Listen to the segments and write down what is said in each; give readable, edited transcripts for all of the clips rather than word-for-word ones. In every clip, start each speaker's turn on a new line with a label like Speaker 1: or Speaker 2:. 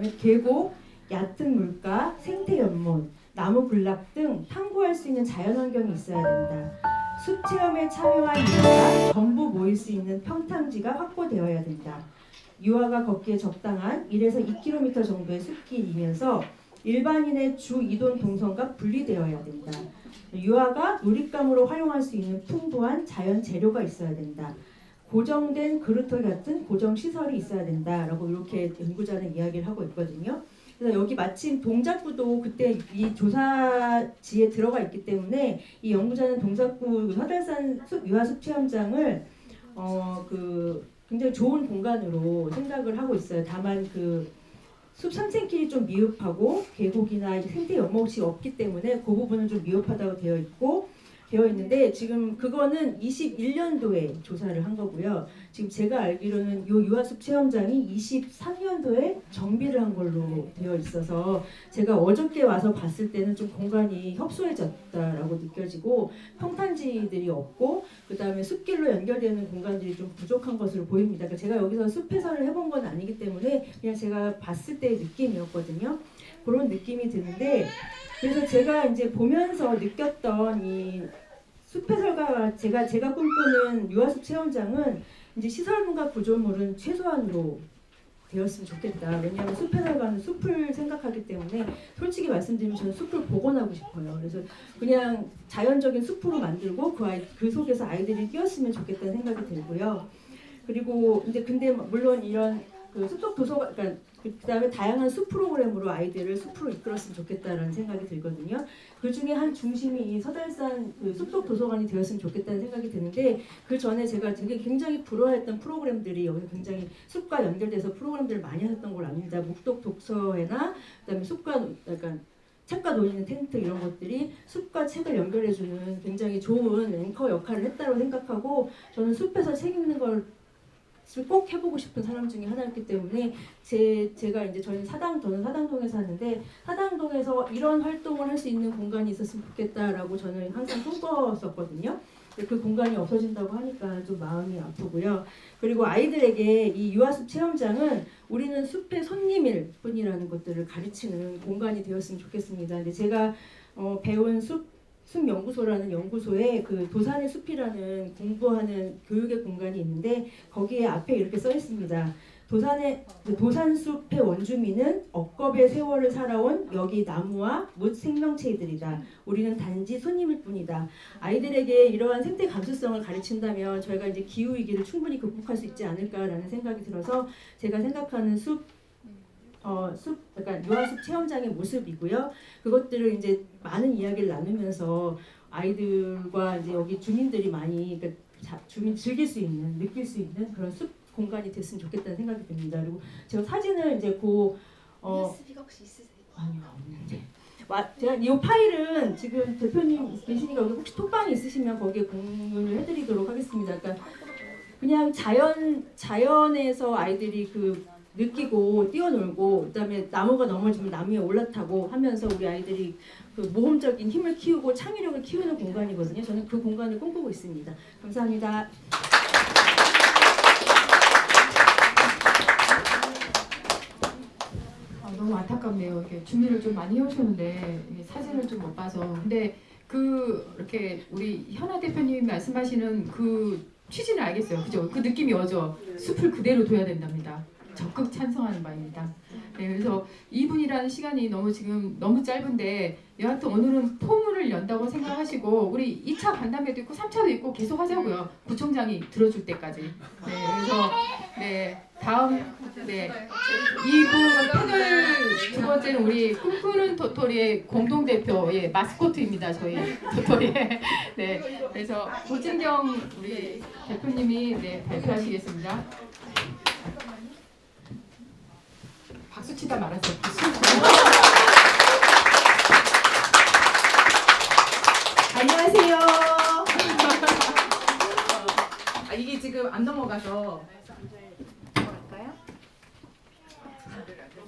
Speaker 1: 그다음에 계곡, 얕은 물가, 생태 연못, 나무 군락 등 탐구할 수 있는 자연환경이 있어야 된다. 숲 체험에 참여한 유아가 전부 모일 수 있는 평탄지가 확보되어야 된다. 유아가 걷기에 적당한 1에서 2km 정도의 숲길이면서 일반인의 주 이동 동선과 분리되어야 된다. 유아가 놀잇감으로 활용할 수 있는 풍부한 자연 재료가 있어야 된다. 고정된 그루터 같은 고정 시설이 있어야 된다라고 이렇게 연구자는 이야기를 하고 있거든요. 그래서 여기 마침 동작구도 그때 이 조사지에 들어가 있기 때문에 이 연구자는 동작구 화달산 유아숲 체험장을 굉장히 좋은 공간으로 생각을 하고 있어요. 다만 숲 산책길이 좀 미흡하고 계곡이나 생태 연못이 없기 때문에 그 부분은 좀 미흡하다고 되어 있는데 지금 그거는 21년도에 조사를 한 거고요. 지금 제가 알기로는 이 유아숲 체험장이 23년도에 정비를 한 걸로 되어 있어서 제가 어저께 와서 봤을 때는 좀 공간이 협소해졌다라고 느껴지고 평탄지들이 없고 그 다음에 숲길로 연결되는 공간들이 좀 부족한 것으로 보입니다. 그러니까 제가 여기서 숲 해설을 해본 건 아니기 때문에 그냥 제가 봤을 때의 느낌이었거든요. 그런 느낌이 드는데 그래서 제가 이제 보면서 느꼈던 이 숲해설가 제가 꿈꾸는 유아숲 체험장은 이제 시설물과 구조물은 최소한으로 되었으면 좋겠다. 왜냐하면 숲해설가는 숲을 생각하기 때문에 솔직히 말씀드리면 저는 숲을 복원하고 싶어요. 그래서 그냥 자연적인 숲으로 만들고 그 속에서 아이들이 뛰었으면 좋겠다는 생각이 들고요. 그리고 근데 물론 이런 숲속 도서관 그다음에 다양한 숲 프로그램으로 아이들을 숲으로 이끌었으면 좋겠다라는 생각이 들거든요. 그 중에 한 중심이 이 서달산 숲속 도서관이 되었으면 좋겠다는 생각이 드는데 그 전에 제가 굉장히 부러워했던 프로그램들이 여기 굉장히 숲과 연결돼서 프로그램들을 많이 하셨던 걸 압니다. 묵독 독서회나 그다음에 숲과 약간 책과 놀이는 텐트 이런 것들이 숲과 책을 연결해주는 굉장히 좋은 앵커 역할을 했다고 생각하고 저는 숲에서 책 읽는 걸 꼭 해보고 싶은 사람 중에 하나였기 때문에 저는 사당동에 사는데 사당동에서 이런 활동을 할 수 있는 공간이 있었으면 좋겠다라고 저는 항상 꿈꿨었거든요. 그 공간이 없어진다고 하니까 좀 마음이 아프고요. 그리고 아이들에게 이 유아숲 체험장은 우리는 숲의 손님일 뿐이라는 것들을 가르치는 공간이 되었으면 좋겠습니다. 근데 제가 배운 숲연구소라는 연구소에 도산의 숲이라는 공부하는 교육의 공간이 있는데 거기에 앞에 이렇게 써 있습니다. 도산숲의 원주민은 억겁의 세월을 살아온 여기 나무와 못 생명체들이다. 우리는 단지 손님일 뿐이다. 아이들에게 이러한 생태 감수성을 가르친다면 저희가 이제 기후 위기를 충분히 극복할 수 있지 않을까라는 생각이 들어서 제가 생각하는 약간 유아숲 체험장의 모습이고요. 그것들을 이제 많은 이야기를 나누면서 아이들과 이제 여기 주민들이 많이 주민 즐길 수 있는, 느낄 수 있는 그런 숲 공간이 됐으면 좋겠다는 생각이 듭니다. 그리고 제가 사진을 이제
Speaker 2: USB가 혹시 있으세요?
Speaker 1: 아니요, 없는데. 제가 이 파일은 지금 대표님 계시니까 여기 혹시 톡방이 있으시면 거기에 공유를 해드리도록 하겠습니다. 그러니까 그냥 자연에서 아이들이 느끼고 뛰어놀고 그다음에 나무가 넘어지면 나무 위에 올라타고 하면서 우리 아이들이 모험적인 힘을 키우고 창의력을 키우는 공간이거든요. 저는 그 공간을 꿈꾸고 있습니다. 감사합니다.
Speaker 3: 너무 안타깝네요. 이렇게 준비를 좀 많이 해오셨는데 사진을 좀 못 봐서. 근데 이렇게 우리 현아 대표님 말씀하시는 그 취지는 알겠어요. 그죠? 그 느낌이 오죠. 숲을 그대로 둬야 된답니다. 적극 찬성하는 바입니다. 네, 그래서 2분이라는 시간이 지금 너무 짧은데 여하튼 오늘은 포문을 연다고 생각하시고 우리 2차 간담회도 있고 3차도 있고 계속 하자고요. 구청장이 들어줄 때까지. 네, 그래서 다음 2부 패널 두 번째는 우리 꿈꾸는 도토리의 공동대표 마스코트입니다. 저희 도토리의. 네, 그래서 고진경 우리 대표님이 발표하시겠습니다. 박수 치다 말았어요.
Speaker 4: 안녕하세요. 이게 지금 안 넘어가서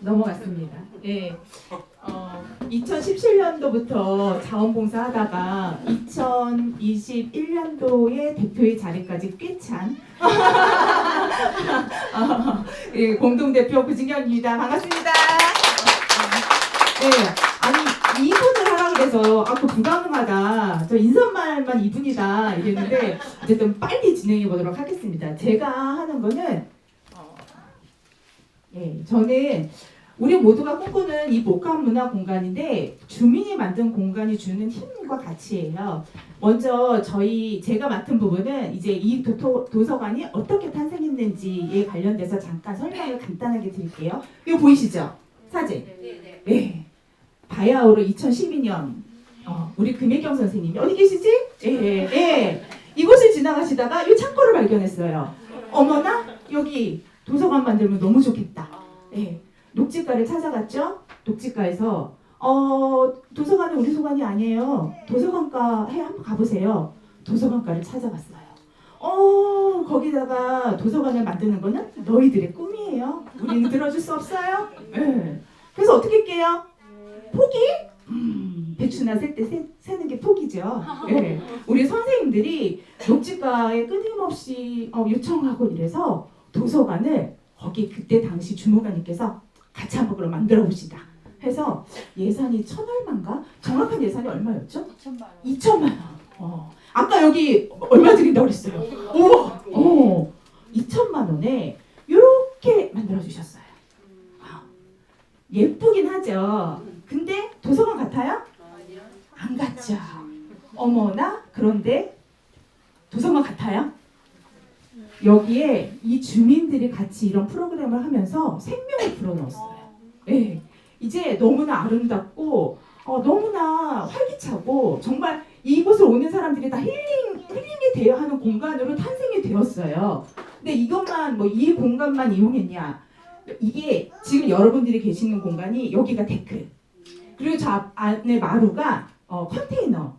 Speaker 4: 넘어갔습니다. 예. 2017년도부터 자원봉사 하다가 2021년도에 대표의 자리까지 꽤 찬 예, 공동대표 구진경입니다. 반갑습니다. 아니 2분을 하라 그래서 아그 불가능하다. 저 인사말만 2분이다 이랬는데 어쨌든 빨리 진행해 보도록 하겠습니다. 제가 하는 거는 저는 우리 모두가 꿈꾸는 이 복합 문화 공간인데 주민이 만든 공간이 주는 힘과 가치예요. 먼저 제가 맡은 부분은 이제 이 도서관이 어떻게 탄생했는지에 관련돼서 잠깐 설명을 간단하게 드릴게요. 이거 보이시죠? 사진. 네. 바야흐로 2012년 우리 금혜경 선생님이 어디 계시지? 이곳을 지나가시다가 이 창고를 발견했어요. 어머나 여기 도서관 만들면 너무 좋겠다. 녹지가를 찾아갔죠. 녹지가에서 도서관은 우리 소관이 아니에요. 도서관가에 한번 가보세요. 도서관가를 찾아갔어요. 거기다가 도서관을 만드는 거는 너희들의 꿈이에요. 우리는 들어줄 수 없어요. 그래서 어떻게 할게요? 포기? 배추나 셀 때 세는 게 포기죠. 우리 선생님들이 녹지가에 끊임없이 요청하고 이래서 도서관을 거기 그때 당시 주무관님께서 같이 한번 그럼 만들어 봅시다 해서 예산이 1,000얼마인가? 정확한 예산이 얼마였죠? 2천만 원. 아까 여기 얼마 드린다고 그랬어요? 우와! 2천만 원에 이렇게 만들어 주셨어요. 예쁘긴 하죠. 근데 도서관 같아요? 안 같죠. 어머나 그런데 도서관 같아요? 여기에 이 주민들이 같이 이런 프로그램을 하면서 생명을 불어넣었어요. 이제 너무나 아름답고 너무나 활기차고 정말 이곳을 오는 사람들이 다 힐링이 되어야 하는 공간으로 탄생이 되었어요. 근데 이것만 이 공간만 이용했냐? 이게 지금 여러분들이 계시는 공간이 여기가 데크 그리고 저 안에 마루가 컨테이너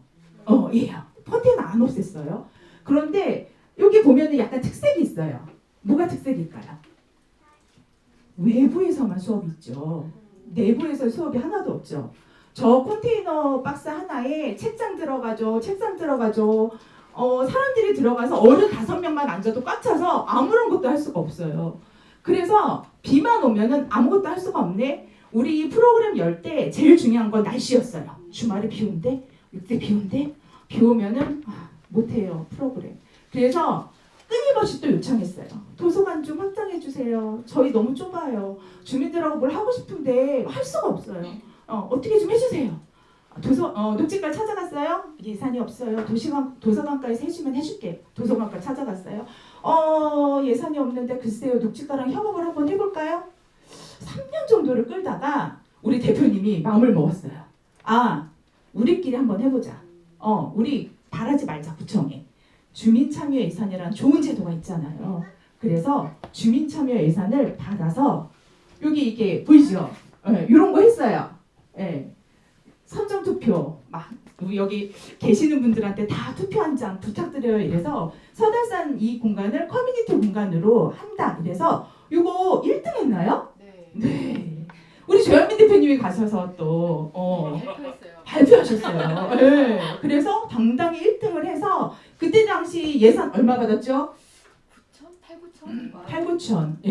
Speaker 4: 예요. 컨테이너 안 없앴어요. 그런데 여기 보면은 약간 특색이 있어요. 뭐가 특색일까요? 외부에서만 수업이 있죠. 내부에서 수업이 하나도 없죠. 저 컨테이너 박스 하나에 책상 들어가죠. 사람들이 들어가서 어른 5명만 앉아도 꽉 차서 아무런 것도 할 수가 없어요. 그래서 비만 오면은 아무것도 할 수가 없네. 우리 프로그램 열 때 제일 중요한 건 날씨였어요. 주말에 비 온대? 이때 비 온대? 비 오면은 못해요 프로그램. 그래서 끊임없이 또 요청했어요. 도서관 좀 확장해 주세요. 저희 너무 좁아요. 주민들하고 뭘 하고 싶은데 할 수가 없어요. 어떻게 좀 해주세요. 녹지가 찾아갔어요. 예산이 없어요. 도서관가에서 해주면 해줄게. 도서관가 찾아갔어요. 예산이 없는데 글쎄요. 녹지가랑 협업을 한번 해볼까요? 3년 정도를 끌다가 우리 대표님이 마음을 먹었어요. 우리끼리 한번 해보자. 우리 바라지 말자 구청에. 주민참여 예산이라는 좋은 제도가 있잖아요. 그래서 주민참여 예산을 받아서 여기 이게 보이죠? 이런 거 했어요. 선정투표 막 여기 계시는 분들한테 다 투표 한 장 부탁드려요. 이래서 서달산 이 공간을 커뮤니티 공간으로 한다. 이래서 이거 1등 했나요? 네. 우리 조현민 대표님이 가셔서 또 발표하셨어요. 그래서 당당히 1등을 해서 그때 당시 예산 얼마 받았죠? 8, 9천.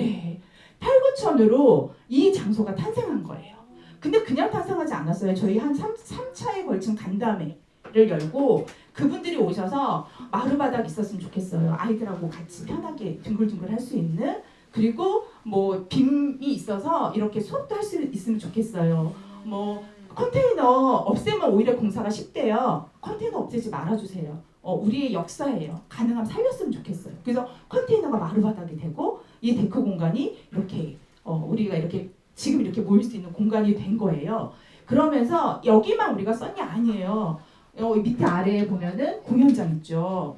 Speaker 4: 8, 9천으로 이 장소가 탄생한 거예요. 근데 그냥 탄생하지 않았어요. 저희 한 3차에 걸친 간담회를 열고 그분들이 오셔서 마루바닥 있었으면 좋겠어요. 아이들하고 같이 편하게 둥글둥글 할 수 있는. 그리고 빔이 있어서 이렇게 수업도 할 수 있으면 좋겠어요. 컨테이너 없애면 오히려 공사가 쉽대요. 컨테이너 없애지 말아주세요. 우리의 역사예요. 가능하면 살렸으면 좋겠어요. 그래서 컨테이너가 마루바닥이 되고 이 데크 공간이 이렇게 우리가 이렇게 지금 이렇게 모일 수 있는 공간이 된 거예요. 그러면서 여기만 우리가 썼냐? 아니에요. 밑에 아래에 보면은 공연장 있죠.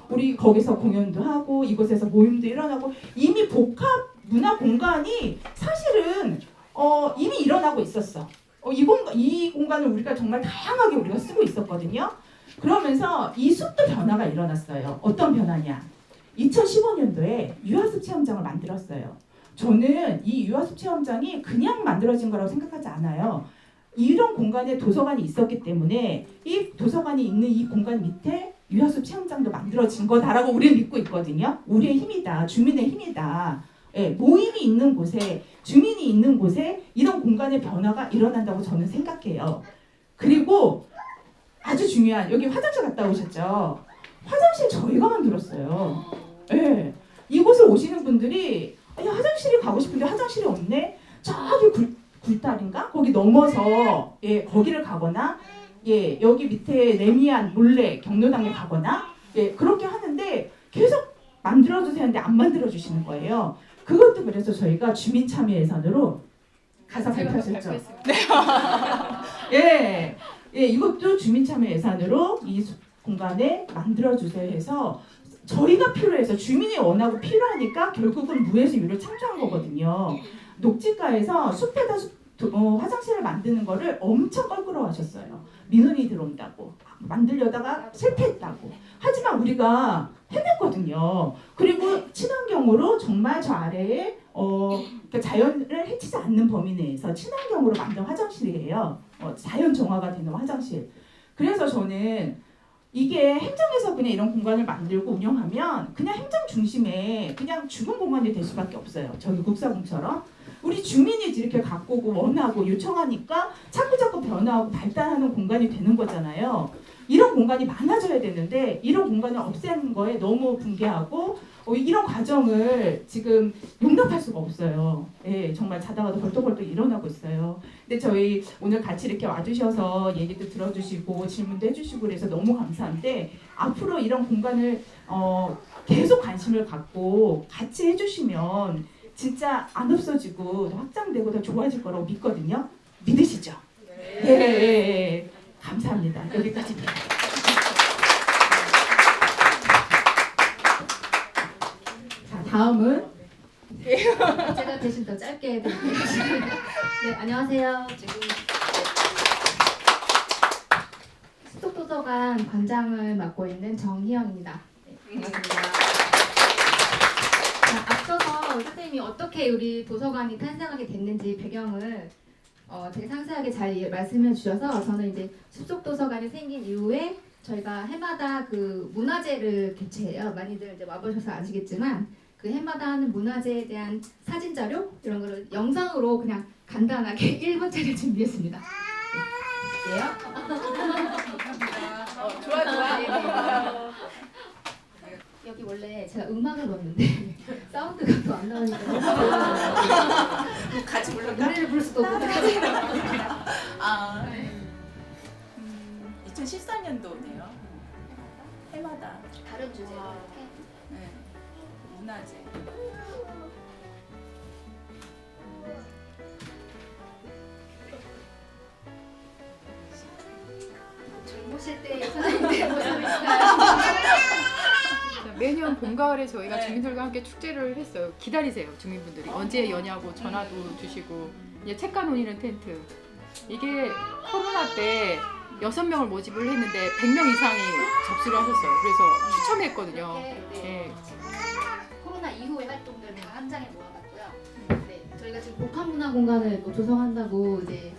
Speaker 4: 우리 거기서 공연도 하고 이곳에서 모임도 일어나고 이미 복합 문화 공간이 사실은 이미 일어나고 있었어. 이 공간을 우리가 정말 다양하게 우리가 쓰고 있었거든요. 그러면서 이 숲도 변화가 일어났어요. 어떤 변화냐? 2015년도에 유아숲 체험장을 만들었어요. 저는 이 유아숲 체험장이 그냥 만들어진 거라고 생각하지 않아요. 이런 공간에 도서관이 있었기 때문에 이 도서관이 있는 이 공간 밑에 유아숲 체험장도 만들어진 거다라고 우리는 믿고 있거든요. 우리의 힘이다. 주민의 힘이다. 예, 모임이 있는 곳에 주민이 있는 곳에 이런 공간의 변화가 일어난다고 저는 생각해요. 그리고 아주 중요한 여기 화장실 갔다 오셨죠? 화장실 저희가 만들었어요. 예, 이곳을 오시는 분들이 야, 화장실이 가고 싶은데 화장실이 없네. 저기 굴다리인가? 거기 넘어서 예, 거기를 가거나 예, 여기 밑에 레미안 몰래 경로당에 가거나 예, 그렇게 하는데 계속 만들어주세요 하는데 안 만들어주시는 거예요. 그것도 그래서 저희가 주민참여 예산으로 가서 발표하셨죠. 예, 예, 이것도 주민참여 예산으로 이 공간에 만들어주세요 해서 저희가 필요해서 주민이 원하고 필요하니까 결국은 무에서 유를 창조한 거거든요. 녹지가에서 숲에다 화장실을 만드는 거를 엄청 껄끄러워하셨어요. 민원이 들어온다고 만들려다가 실패했다고. 하지만 우리가 해냈거든요. 그리고 친환경으로 정말 저 아래에 그러니까 자연을 해치지 않는 범위 내에서 친환경으로 만든 화장실이에요. 자연 정화가 되는 화장실. 그래서 저는 이게 행정에서 그냥 이런 공간을 만들고 운영하면 그냥 행정 중심의 그냥 죽은 공간이 될 수밖에 없어요. 저기 국사공처럼. 우리 주민이 이렇게 갖고 오고 원하고 요청하니까 자꾸 변화하고 발달하는 공간이 되는 거잖아요. 이런 공간이 많아져야 되는데 이런 공간을 없애는 거에 너무 붕괴하고 이런 과정을 지금 용납할 수가 없어요. 예, 정말 자다가도 벌떡벌떡 일어나고 있어요. 근데 저희 오늘 같이 이렇게 와주셔서 얘기도 들어주시고 질문도 해주시고 그래서 너무 감사한데 앞으로 이런 공간을 계속 관심을 갖고 같이 해주시면 진짜 안 없어지고 더 확장되고 더 좋아질 거라고 믿거든요. 믿으시죠? 예, 예, 예. 감사합니다. 여기까지입니다. 자, 다음은
Speaker 2: 제가 대신 더 짧게 해드릴게요. 네, 안녕하세요. 지금 수독도서관 관장을 맡고 있는 정희영입니다. 네, 반갑습니다. 자, 앞서서 선생님이 어떻게 우리 도서관이 탄생하게 됐는지 배경을 되게 상세하게 잘 말씀해 주셔서 저는 이제 숲속도서관이 생긴 이후에 저희가 해마다 그 문화제를 개최해요. 많이들 이제 와보셔서 아시겠지만 그 해마다 하는 문화제에 대한 사진 자료 이런 거를 영상으로 그냥 간단하게 1분짜리 준비했습니다. 네. 좋아. 여기 원래 제가 음악을 넣었는데 사운드가 또 안 나오니까 너무 좋아요.
Speaker 4: 같이
Speaker 2: 노래를 부를 수도 없고
Speaker 5: 2014년도네요. 해마다
Speaker 2: 다른 주제로 이렇게
Speaker 5: 네. 문화제.
Speaker 2: 젊으실 때 선생님들 모습을 있어요.
Speaker 3: 매년 봄 가을에 저희가
Speaker 5: 네.
Speaker 3: 주민들과 함께 축제를 했어요. 기다리세요, 주민분들이. 언제 여냐고 전화도 주시고 이제 책가 논의는 텐트. 이게 코로나 때 6명을 모집을 했는데 100명 이상이 접수를 하셨어요. 그래서 추첨했거든요. 네.
Speaker 2: 코로나 이후의 활동들을 다 한 장에 모아봤고요. 네, 저희가 지금 복합문화공간을 또 조성한다고 이제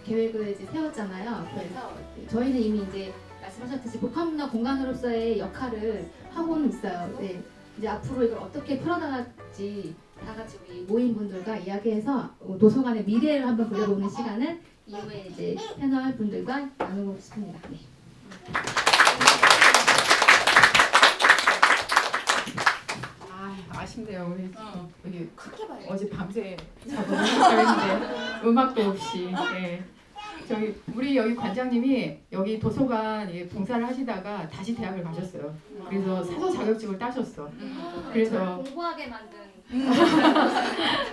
Speaker 2: 계획을 이제 세웠잖아요. 그래서 저희는 이미 이제 말씀하셨듯이 복합문화공간으로서의 역할을 하고는 있어요. 네, 이제 앞으로 이걸 어떻게 풀어나갈지 다 같이 우리 모임분들과 이야기해서 도서관의 미래를 한번 그려보는 시간을 이후에 이제 패널 분들과 나누고 싶습니다. 네.
Speaker 3: 아쉽네요. 우리 여기
Speaker 5: 크게 봐요.
Speaker 3: 어제 밤새 작업을 했는데 음악도 없이. 네. 저기 우리 여기 관장님이 여기 도서관 봉사를 하시다가 다시 대학을 가셨어요. 그래서 사서 자격증을 따셨어. 그래서
Speaker 2: 공부하게 만든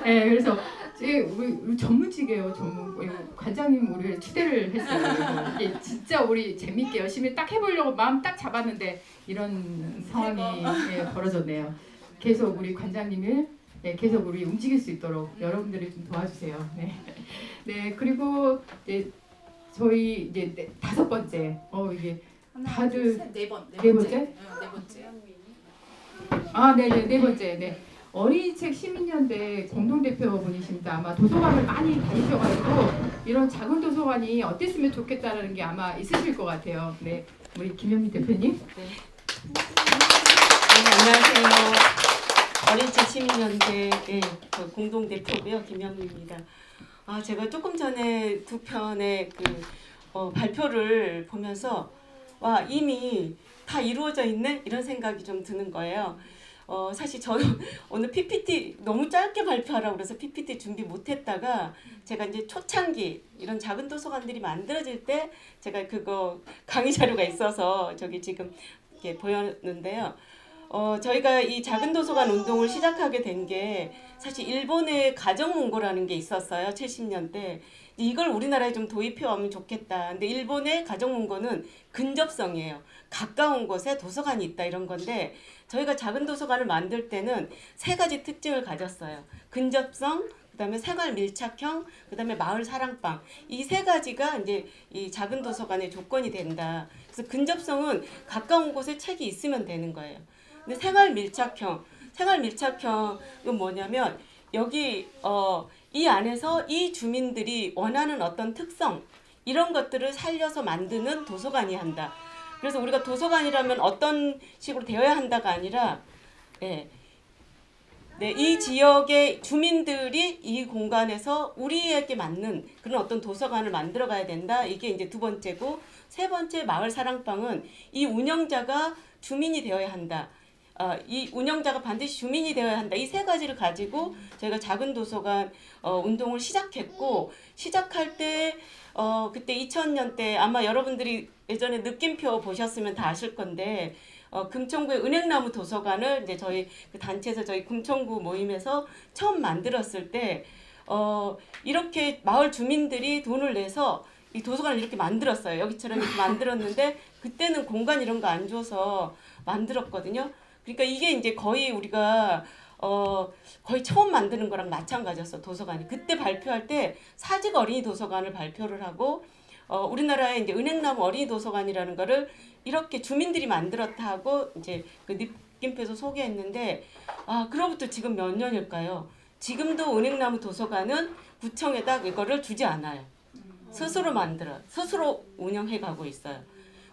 Speaker 3: 네, 그래서 우리 전문직이에요. 관장님 우리를 추대를 했어요. 그래서 이게 진짜 우리 재밌게 열심히 딱 해보려고 마음 딱 잡았는데 이런 상황이 벌어졌네요. 계속 우리 관장님을 계속 우리 움직일 수 있도록 여러분들이 좀 도와주세요. 네, 네 그리고 저희 이제 5번째 이게
Speaker 5: 하나,
Speaker 3: 다들
Speaker 5: 둘, 셋, 네 번째?
Speaker 3: 네 번째. 네 번째. 네. 어린이책 시민연대 공동대표분이십니다. 아마 도서관을 많이 다니셔가지고 이런 작은 도서관이 어땠으면 좋겠다라는 게 아마 있으실 것 같아요. 네, 우리 김현미 대표님.
Speaker 6: 네, 안녕하세요. 어린 70년대 그 공동 대표고요. 김영미입니다. 제가 조금 전에 두 편의 발표를 보면서 와 이미 다 이루어져 있네 이런 생각이 좀 드는 거예요. 사실 저는 오늘 PPT 너무 짧게 발표하라고 그래서 PPT 준비 못했다가 제가 이제 초창기 이런 작은 도서관들이 만들어질 때 제가 그거 강의 자료가 있어서 저기 지금 이렇게 보였는데요. 저희가 이 작은 도서관 운동을 시작하게 된 게 사실 일본의 가정문고라는 게 있었어요. 70년대. 이걸 우리나라에 좀 도입해 오면 좋겠다. 근데 일본의 가정문고는 근접성이에요. 가까운 곳에 도서관이 있다 이런 건데 저희가 작은 도서관을 만들 때는 세 가지 특징을 가졌어요. 근접성, 그다음에 생활 밀착형, 그다음에 마을 사랑방. 이 세 가지가 이제 이 작은 도서관의 조건이 된다. 그래서 근접성은 가까운 곳에 책이 있으면 되는 거예요. 근데 생활 밀착형은 뭐냐면 여기 이 안에서 이 주민들이 원하는 어떤 특성 이런 것들을 살려서 만드는 도서관이 한다. 그래서 우리가 도서관이라면 어떤 식으로 되어야 한다가 아니라 이 지역의 주민들이 이 공간에서 우리에게 맞는 그런 어떤 도서관을 만들어 가야 된다. 이게 이제 두 번째고 세 번째 마을 사랑방은 이 운영자가 주민이 되어야 한다. 이 운영자가 반드시 주민이 되어야 한다. 이 세 가지를 가지고 저희가 작은 도서관 운동을 시작했고 시작할 때 그때 2000년대 아마 여러분들이 예전에 느낌표 보셨으면 다 아실 건데 금천구의 은행나무 도서관을 이제 저희 그 단체에서 저희 금천구 모임에서 처음 만들었을 때 이렇게 마을 주민들이 돈을 내서 이 도서관을 이렇게 만들었어요. 여기처럼 이렇게 만들었는데 그때는 공간 이런 거 안 줘서 만들었거든요. 그러니까 이게 이제 거의 우리가 거의 처음 만드는 거랑 마찬가지였어. 도서관이 그때 발표할 때 사직 어린이 도서관을 발표를 하고 우리나라에 이제 은행나무 어린이 도서관이라는 거를 이렇게 주민들이 만들었다 하고 이제 그 느낌표에서 소개했는데 그로부터 지금 몇 년일까요? 지금도 은행나무 도서관은 구청에다 이거를 주지 않아요. 스스로 만들어 스스로 운영해 가고 있어요.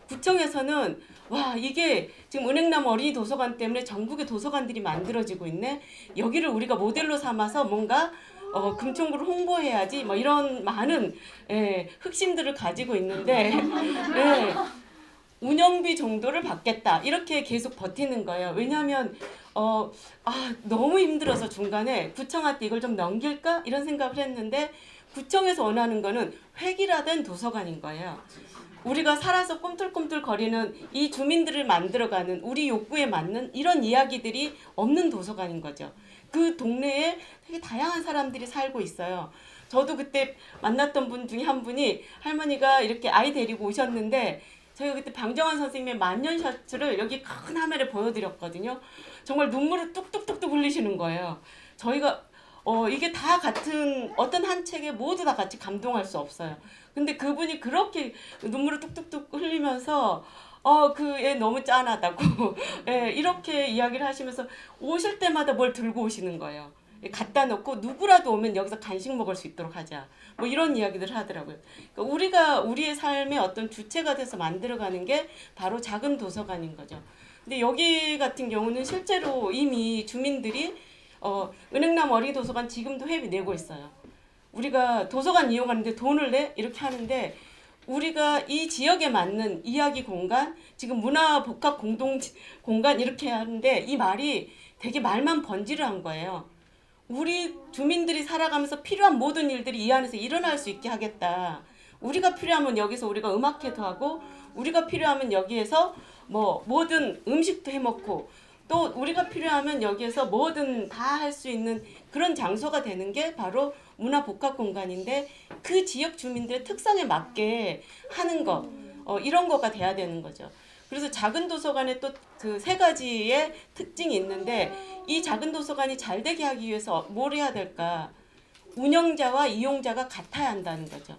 Speaker 6: 구청에서는 와 이게 지금 은행나무 어린이 도서관 때문에 전국의 도서관들이 만들어지고 있네. 여기를 우리가 모델로 삼아서 뭔가 금천구를 홍보해야지 뭐 이런 많은 흑심들을 가지고 있는데 운영비 정도를 받겠다 이렇게 계속 버티는 거예요. 왜냐하면 너무 힘들어서 중간에 구청한테 이걸 좀 넘길까 이런 생각을 했는데 구청에서 원하는 거는 획일화된 도서관인 거예요. 우리가 살아서 꿈틀꿈틀 거리는 이 주민들을 만들어가는 우리 욕구에 맞는 이런 이야기들이 없는 도서관인 거죠. 그 동네에 되게 다양한 사람들이 살고 있어요. 저도 그때 만났던 분 중에 한 분이 할머니가 이렇게 아이 데리고 오셨는데 저희가 그때 방정환 선생님의 만년 셔츠를 여기 큰 화면에 보여드렸거든요. 정말 눈물을 뚝뚝뚝뚝 흘리시는 거예요. 저희가 이게 다 같은 어떤 한 책에 모두 다 같이 감동할 수 없어요. 근데 그분이 그렇게 눈물을 뚝뚝뚝 흘리면서 그 애 너무 짠하다고 이렇게 이야기를 하시면서 오실 때마다 뭘 들고 오시는 거예요. 갖다 놓고 누구라도 오면 여기서 간식 먹을 수 있도록 하자. 뭐 이런 이야기들을 하더라고요. 그러니까 우리가 우리의 삶의 어떤 주체가 돼서 만들어가는 게 바로 작은 도서관인 거죠. 근데 여기 같은 경우는 실제로 이미 주민들이 은행나무 어린이 도서관 지금도 회비 내고 있어요. 우리가 도서관 이용하는데 돈을 내? 이렇게 하는데 우리가 이 지역에 맞는 이야기 공간, 지금 문화 복합 공동 공간 이렇게 하는데 이 말이 되게 말만 번지르한 거예요. 우리 주민들이 살아가면서 필요한 모든 일들이 이 안에서 일어날 수 있게 하겠다. 우리가 필요하면 여기서 우리가 음악회도 하고 우리가 필요하면 여기에서 뭐 뭐든 음식도 해먹고 또 우리가 필요하면 여기에서 뭐든 다 할 수 있는 그런 장소가 되는 게 바로 문화 복합 공간인데 그 지역 주민들의 특성에 맞게 하는 거 이런 거가 돼야 되는 거죠. 그래서 작은 도서관에 또 그 세 가지의 특징이 있는데 이 작은 도서관이 잘 되게 하기 위해서 뭘 해야 될까? 운영자와 이용자가 같아야 한다는 거죠.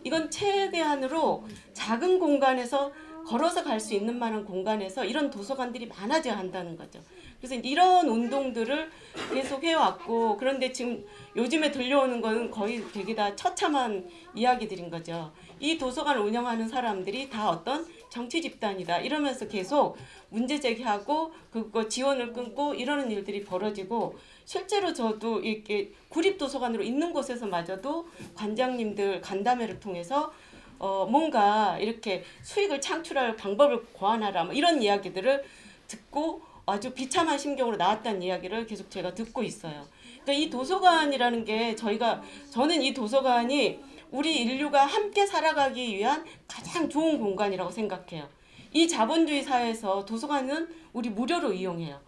Speaker 6: 이건 최대한으로 작은 공간에서 걸어서 갈 수 있는 만한 공간에서 이런 도서관들이 많아져야 한다는 거죠. 그래서 이런 운동들을 계속 해왔고 그런데 지금 요즘에 들려오는 거는 거의 되게 다 처참한 이야기들인 거죠. 이 도서관을 운영하는 사람들이 다 어떤 정치 집단이다 이러면서 계속 문제 제기하고 그거 지원을 끊고 이러는 일들이 벌어지고 실제로 저도 이렇게 구립도서관으로 있는 곳에서마저도 관장님들 간담회를 통해서 뭔가 이렇게 수익을 창출할 방법을 고안하라 뭐 이런 이야기들을 듣고 아주 비참한 심경으로 나왔다는 이야기를 계속 제가 듣고 있어요. 그러니까 이 도서관이라는 게 저는 이 도서관이 우리 인류가 함께 살아가기 위한 가장 좋은 공간이라고 생각해요. 이 자본주의 사회에서 도서관은 우리 무료로 이용해요.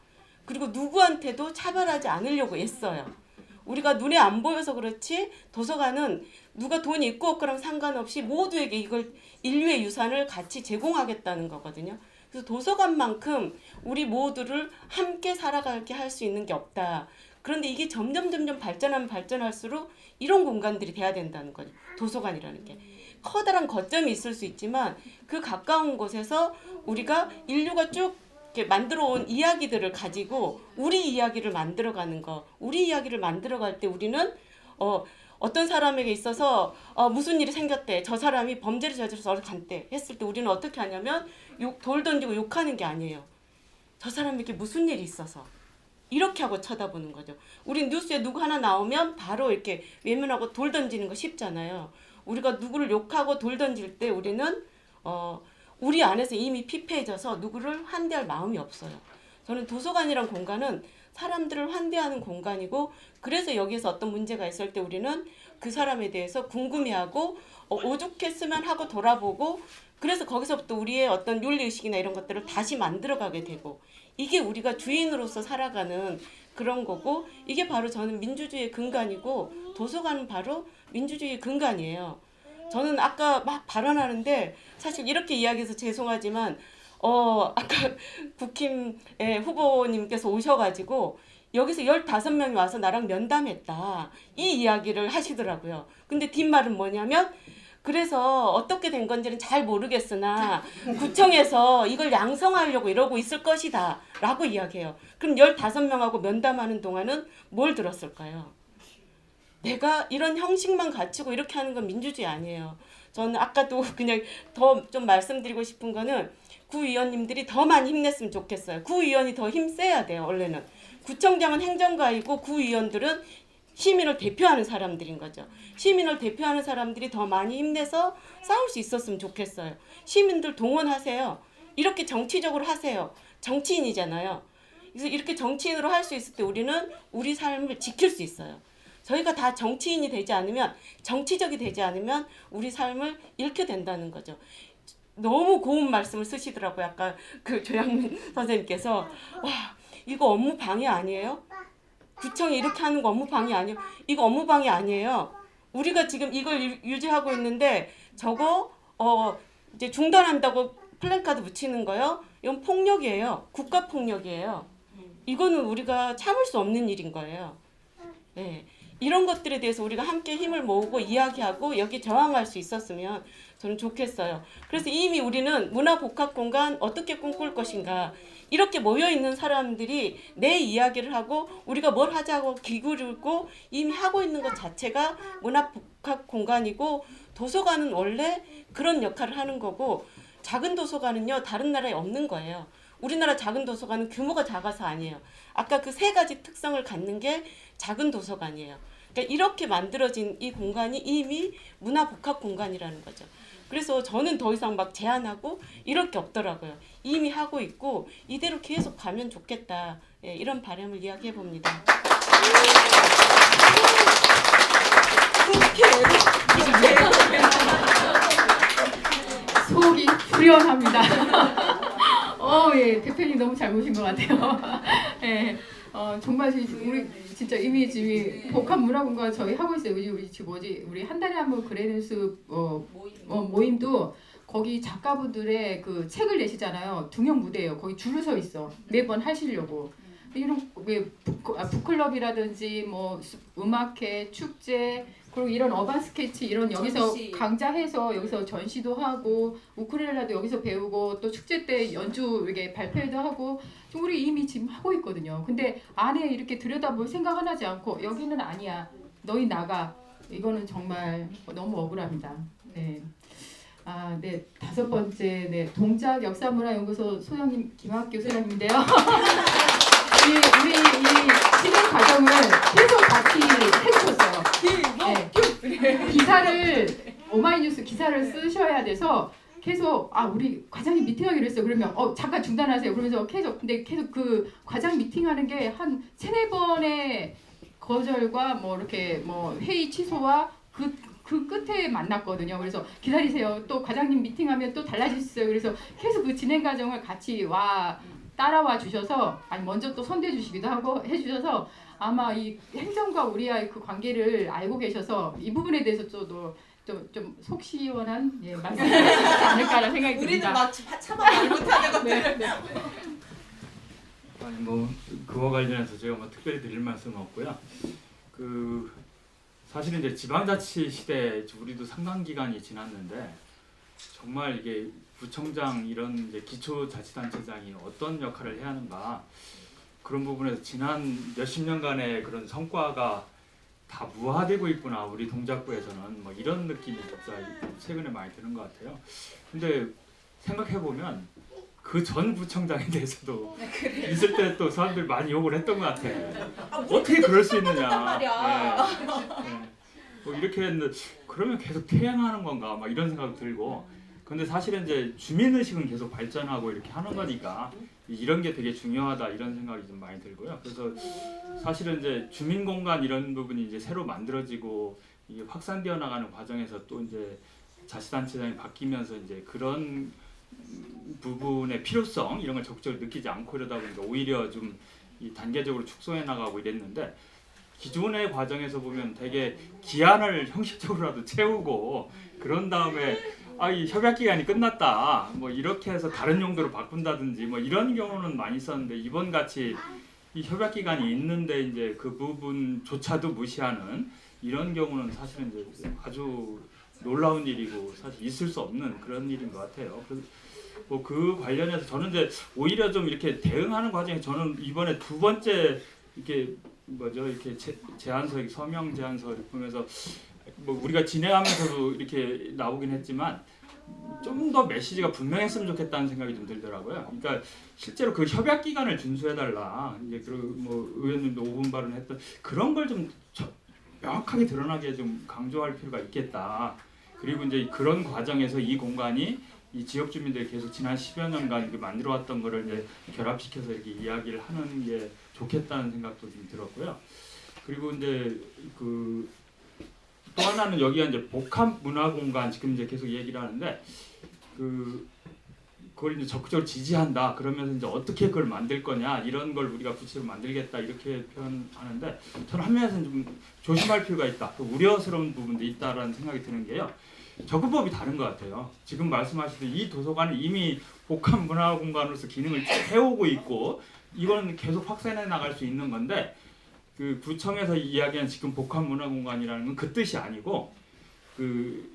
Speaker 6: 그리고 누구한테도 차별하지 않으려고 애써요. 우리가 눈에 안 보여서 그렇지 도서관은 누가 돈이 있고 없고랑 상관없이 모두에게 이걸 인류의 유산을 같이 제공하겠다는 거거든요. 그래서 도서관만큼 우리 모두를 함께 살아가게 할 수 있는 게 없다. 그런데 이게 점점 발전하면 발전할수록 이런 공간들이 돼야 된다는 거죠. 도서관이라는 게. 커다란 거점이 있을 수 있지만 그 가까운 곳에서 우리가 인류가 쭉 이렇게 만들어 온 이야기들을 가지고 우리 이야기를 만들어가는 거. 우리 이야기를 만들어갈 때 우리는 어떤 사람에게 있어서 무슨 일이 생겼대. 저 사람이 범죄를 저질러서 어디 간대. 했을 때 우리는 어떻게 하냐면 돌 던지고 욕하는 게 아니에요. 저 사람에게 무슨 일이 있어서. 이렇게 하고 쳐다보는 거죠. 우리 뉴스에 누구 하나 나오면 바로 이렇게 외면하고 돌 던지는 거 쉽잖아요. 우리가 누구를 욕하고 돌 던질 때 우리는 우리 안에서 이미 피폐해져서 누구를 환대할 마음이 없어요. 저는 도서관이란 공간은 사람들을 환대하는 공간이고 그래서 여기에서 어떤 문제가 있을 때 우리는 그 사람에 대해서 궁금해하고 오죽했으면 하고 돌아보고 그래서 거기서부터 우리의 어떤 윤리의식이나 이런 것들을 다시 만들어가게 되고 이게 우리가 주인으로서 살아가는 그런 거고 이게 바로 저는 민주주의의 근간이고 도서관은 바로 민주주의의 근간이에요. 저는 아까 막 발언하는데 사실 이렇게 이야기해서 죄송하지만 아까 국힘의 후보님께서 오셔가지고 여기서 15명이 와서 나랑 면담했다 이 이야기를 하시더라고요. 근데 뒷말은 뭐냐면 그래서 어떻게 된 건지는 잘 모르겠으나 구청에서 이걸 양성하려고 이러고 있을 것이다 라고 이야기해요. 그럼 15명하고 면담하는 동안은 뭘 들었을까요? 내가 이런 형식만 갖추고 이렇게 하는 건 민주주의 아니에요. 저는 아까도 그냥 더 좀 말씀드리고 싶은 거는 구의원님들이 더 많이 힘냈으면 좋겠어요. 구의원이 더 힘써야 돼요. 원래는 구청장은 행정가이고 구의원들은 시민을 대표하는 사람들인 거죠. 시민을 대표하는 사람들이 더 많이 힘내서 싸울 수 있었으면 좋겠어요. 시민들 동원하세요. 이렇게 정치적으로 하세요. 정치인이잖아요. 그래서 이렇게 정치인으로 할 수 있을 때 우리는 우리 삶을 지킬 수 있어요. 저희가 다 정치인이 되지 않으면 정치적이 되지 않으면 우리 삶을 잃게 된다는 거죠. 너무 고운 말씀을 쓰시더라고요. 아까 그 조양민 선생님께서 와 이거 업무 방해 아니에요? 구청이 이렇게 하는 거 업무 방해 아니에요? 이거 업무 방해 아니에요. 우리가 지금 이걸 유지하고 있는데 저거 이제 중단한다고 플랜카드 붙이는 거요? 이건 폭력이에요. 국가 폭력이에요. 이거는 우리가 참을 수 없는 일인 거예요. 네. 이런 것들에 대해서 우리가 함께 힘을 모으고 이야기하고 여기 저항할 수 있었으면 저는 좋겠어요. 그래서 이미 우리는 문화복합공간 어떻게 꿈꿀 것인가 이렇게 모여있는 사람들이 내 이야기를 하고 우리가 뭘 하자고 기울이고 이미 하고 있는 것 자체가 문화복합공간이고 도서관은 원래 그런 역할을 하는 거고 작은 도서관은요 다른 나라에 없는 거예요. 우리나라 작은 도서관은 규모가 작아서 아니에요. 아까 그 3가지 특성을 갖는 게 작은 도서관이에요. 그러니까 이렇게 만들어진 이 공간이 이미 문화복합공간이라는 거죠. 그래서 저는 더 이상 막 제안하고 이럴 게 없더라고요. 이미 하고 있고 이대로 계속 가면 좋겠다. 예, 이런 바람을 이야기해 봅니다.
Speaker 3: 속이 후련합니다. 예, 대표님 너무 잘 보신 것 같아요. 예, 정말 우리 진짜 이미 복합문화공간 저희 하고 있어요. 우리 한 달에 한 번 그레는스 모임도 거기 작가분들의 그 책을 내시잖아요. 중형 무대예요. 거기 줄을 서 있어. 매번 하시려고. 이런 북클럽이라든지 뭐 음악회, 축제 그리고 이런 어반 스케치 이런 여기서
Speaker 5: 전시.
Speaker 3: 강좌해서 여기서 전시도 하고 우쿨렐레도 여기서 배우고 또 축제 때 연주 이렇게 발표도 하고 우리 이미 지금 하고 있거든요. 근데 안에 이렇게 들여다볼 생각 하나 하지 않고 여기는 아니야. 너희 나가. 이거는 정말 너무 억울합니다. 네. 네, 5번째, 네, 동작 역사문화연구소 소장님 김학규 소장님인데요. 우리 이 진행 과정을 계속 같이 해주셨어요. 네, 기사를 오마이뉴스 기사를 쓰셔야 돼서 계속 우리 과장님 미팅하기로 했어요. 그러면 잠깐 중단하세요. 그러면서 계속 그 과장 미팅하는 게 한 3-4번의 거절과 뭐 이렇게 뭐 회의 취소와 그 끝에 만났거든요. 그래서 기다리세요. 또 과장님 미팅하면 또 달라질 수 있어요. 그래서 계속 그 진행 과정을 같이 따라와 주셔서 먼저 또 선대해 주시기도 하고 해주셔서 아마 이 행정과 우리와의 그 관계를 알고 계셔서 이 부분에 대해서 좀 속 시원한 말씀을 하시지 않을까라는 생각이 듭니다.
Speaker 5: 우리는 막 차마 말 못하는 것들.
Speaker 3: 네.
Speaker 7: 아니 뭐 그와 관련해서 제가 뭐 특별히 드릴 말씀은 없고요. 사실은 이제 지방자치 시대 우리도 상당 기간이 지났는데 정말 이게 구청장 이런 이제 기초자치단체장이 어떤 역할을 해야 하는가 그런 부분에서 지난 몇십 년간의 그런 성과가 다 무화되고 있구나 우리 동작구에서는 뭐 이런 느낌이 진짜 최근에 많이 드는 것 같아요. 근데 생각해 보면 그 전 부청장에 대해서도 있을 때 또 사람들이 많이 욕을 했던 것 같아요. 어떻게 그럴 수 있느냐. 네. 뭐 이렇게 했는데 그러면 계속 퇴행하는 건가 막 이런 생각이 들고 근데 사실은 이제 주민의식은 계속 발전하고 이렇게 하는 거니까 이런 게 되게 중요하다 이런 생각이 좀 많이 들고요. 그래서 사실은 이제 주민공간 이런 부분이 이제 새로 만들어지고 이게 확산되어 나가는 과정에서 또 이제 자치단체장이 바뀌면서 이제 그런 부분의 필요성 이런 걸 적극적으로 느끼지 않고 이러다 보니까 오히려 좀 이 단계적으로 축소해 나가고 이랬는데 기존의 과정에서 보면 되게 기한을 형식적으로라도 채우고 그런 다음에 이 협약 기간이 끝났다 뭐 이렇게 해서 다른 용도로 바꾼다든지 뭐 이런 경우는 많이 있었는데 이번 같이 이 협약 기간이 있는데 이제 그 부분조차도 무시하는 이런 경우는 사실은 이제 아주 놀라운 일이고 사실 있을 수 없는 그런 일인 것 같아요. 그래서 뭐 그 관련해서 저는 이제 오히려 좀 이렇게 대응하는 과정에 저는 이번에 2번째 이렇게 이렇게 제안서 서명 제안서를 보면서 뭐 우리가 진행하면서도 이렇게 나오긴 했지만 좀 더 메시지가 분명했으면 좋겠다는 생각이 좀 들더라고요. 그러니까 실제로 그 협약 기간을 준수해달라. 이제 뭐 의원님도 5분 발언했던 그런 걸 좀 명확하게 드러나게 좀 강조할 필요가 있겠다. 그리고 이제 그런 과정에서 이 공간이 이 지역 주민들이 계속 지난 10여 년간 이렇게 만들어왔던 거를 이제 결합시켜서 이렇게 이야기를 하는 게 좋겠다는 생각도 좀 들었고요. 그리고 이제 또 하나는 여기가 이제 복합 문화 공간 지금 이제 계속 얘기를 하는데 그걸 이제 적극적으로 지지한다. 그러면서 이제 어떻게 그걸 만들 거냐 이런 걸 우리가 구체적으로 만들겠다 이렇게 표현하는데 저는 한면에서는 좀 조심할 필요가 있다. 우려스러운 부분도 있다라는 생각이 드는 게요. 접근법이 다른 것 같아요. 지금 말씀하시듯이 이 도서관은 이미 복합 문화 공간으로서 기능을 해오고 있고 이건 계속 확산해 나갈 수 있는 건데 그 구청에서 이야기한 지금 복합 문화 공간이라는 건 그 뜻이 아니고 그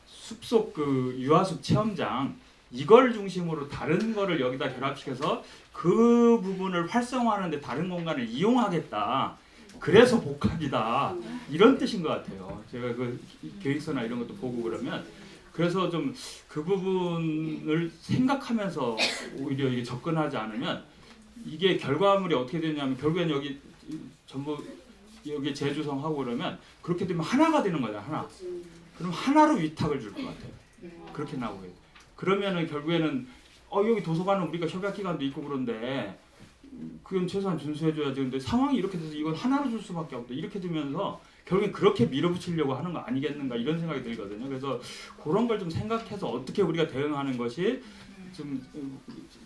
Speaker 7: 숲속 그 유아숲 체험장 이걸 중심으로 다른 거를 여기다 결합시켜서 그 부분을 활성화하는데 다른 공간을 이용하겠다. 그래서 복합이다. 이런 뜻인 것 같아요. 제가 그 계획서나 이런 것도 보고 그러면 그래서 좀 그 부분을 생각하면서 오히려 이게 접근하지 않으면 이게 결과물이 어떻게 되냐면 결국엔 여기 전부 여기 재조성 하고 그러면 그렇게 되면 하나가 되는 거잖아. 하나. 그럼 하나로 위탁을 줄 것 같아요. 그렇게 나오게. 그러면은 결국에는 여기 도서관은 우리가 협약 기간도 있고 그런데 그건 최소한 준수해줘야지. 근데 상황이 이렇게 돼서 이건 하나로 줄 수밖에 없다. 이렇게 되면서 결국엔 그렇게 밀어붙이려고 하는 거 아니겠는가 이런 생각이 들거든요. 그래서 그런 걸 좀 생각해서 어떻게 우리가 대응하는 것이 좀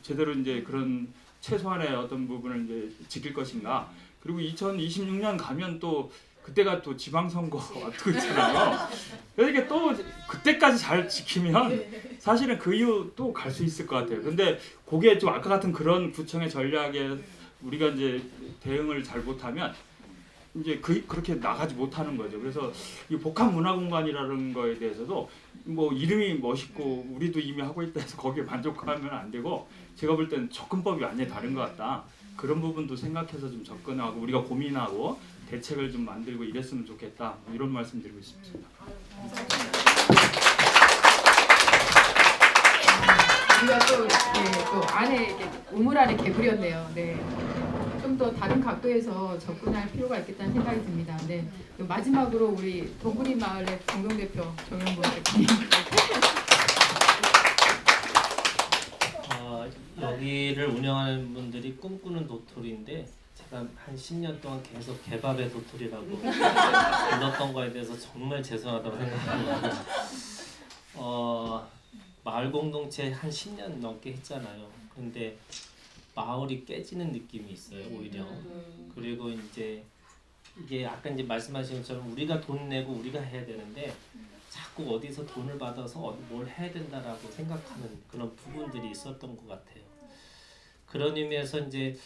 Speaker 7: 제대로 이제 그런 최소한의 어떤 부분을 이제 지킬 것인가. 그리고 2026년 가면 또 그때가 또 지방선거 앞두고 있잖아요. 그래서 이게 또 그때까지 잘 지키면 사실은 그 이후 또 갈 수 있을 것 같아요. 근데 그게 좀 아까 같은 그런 구청의 전략에 우리가 이제 대응을 잘 못하면 이제 그렇게 나가지 못하는 거죠. 그래서 이 복합 문화 공간이라는 거에 대해서도 뭐 이름이 멋있고 우리도 이미 하고 있다 해서 거기에 만족하면 안 되고 제가 볼 때는 접근법이 완전히 다른 것 같다. 그런 부분도 생각해서 좀 접근하고 우리가 고민하고 대책을 좀 만들고 이랬으면 좋겠다. 이런 말씀 드리고 싶습니다.
Speaker 3: 우리가 또, 예, 또 안에 이렇게 우물 안에 개구리였네요. 네. 좀 더 다른 각도에서 접근할 필요가 있겠다는 생각이 듭니다. 네. 마지막으로 우리 동구리 마을의 공동대표 정영돈 대표님.
Speaker 8: 여기를 운영하는 분들이 꿈꾸는 도토리인데 제가 한 10년 동안 계속 개밥의 도토리라고 불렀던 거에 대해서 정말 죄송하다고 생각합니다. 마을 공동체 한 10년 넘게 했잖아요. 근데 마을이 깨지는 느낌이 있어요, 오히려. 그리고 이제 이게 아까 이제 말씀하신 것처럼 우리가 돈 내고 우리가 해야 되는데 자꾸 어디서 돈을 받아서 뭘 해야 된다라고 생각하는 그런 부분들이 있었던 것 같아요. 그런 의미에서 이제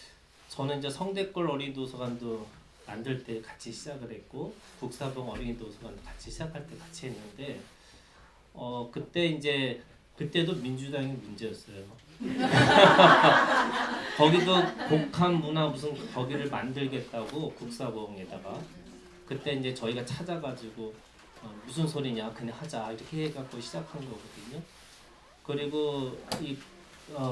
Speaker 8: 저는 이제 성대골 어린이도서관도 만들 때 같이 시작을 했고 국사봉 어린이도서관도 같이 시작할 때 같이 했는데 그때 이제 그때도 민주당이 문제였어요. 거기도 복합 문화 무슨 거기를 만들겠다고 국사봉에다가 그때 이제 저희가 찾아가지고 무슨 소리냐 그냥 하자 이렇게 해갖고 시작한 거거든요. 그리고 이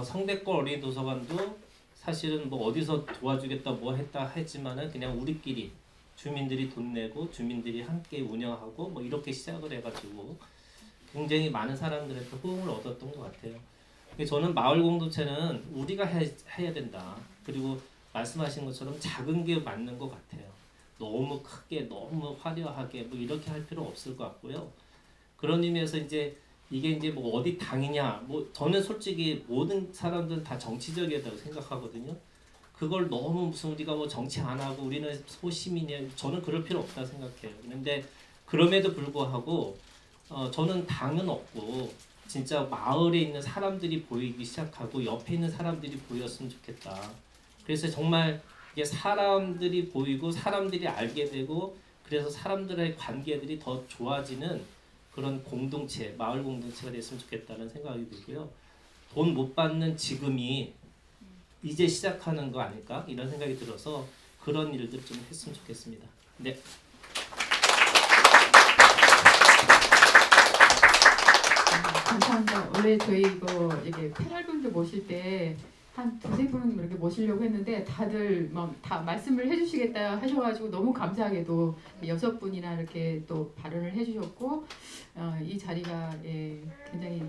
Speaker 8: 성대골 어린이도서관도 사실은 뭐 어디서 도와주겠다 뭐 했다 했지만은 그냥 우리끼리 주민들이 돈 내고 주민들이 함께 운영하고 뭐 이렇게 시작을 해가지고 굉장히 많은 사람들한테 호응을 얻었던 것 같아요. 저는 마을 공동체는 우리가 해야 된다. 그리고 말씀하신 것처럼 작은 게 맞는 것 같아요. 너무 크게 너무 화려하게 뭐 이렇게 할 필요 없을 것 같고요. 그런 의미에서 이제 이게 이제 뭐 어디 당이냐 뭐 저는 솔직히 모든 사람들은 다 정치적이라고 생각하거든요. 그걸 너무 무슨 우리가 뭐 정치 안 하고 우리는 소시민이야 저는 그럴 필요 없다 생각해요. 그런데 그럼에도 불구하고 저는 당은 없고 진짜 마을에 있는 사람들이 보이기 시작하고 옆에 있는 사람들이 보였으면 좋겠다. 그래서 정말 이게 사람들이 보이고 사람들이 알게 되고 그래서 사람들의 관계들이 더 좋아지는 그런 공동체, 마을 공동체가 됐으면 좋겠다는 생각이 들고요. 돈 못 받는 지금이 이제 시작하는 거 아닐까? 이런 생각이 들어서 그런 일들 좀 했으면 좋겠습니다. 네.
Speaker 3: 감사합니다. 원래 저희 이거 이게 패널분들 모실 때 한 두세 분 이렇게 모시려고 했는데 다들 막 다 말씀을 해주시겠다 하셔가지고 너무 감사하게도 6분이나 이렇게 또 발언을 해주셨고 이 자리가 굉장히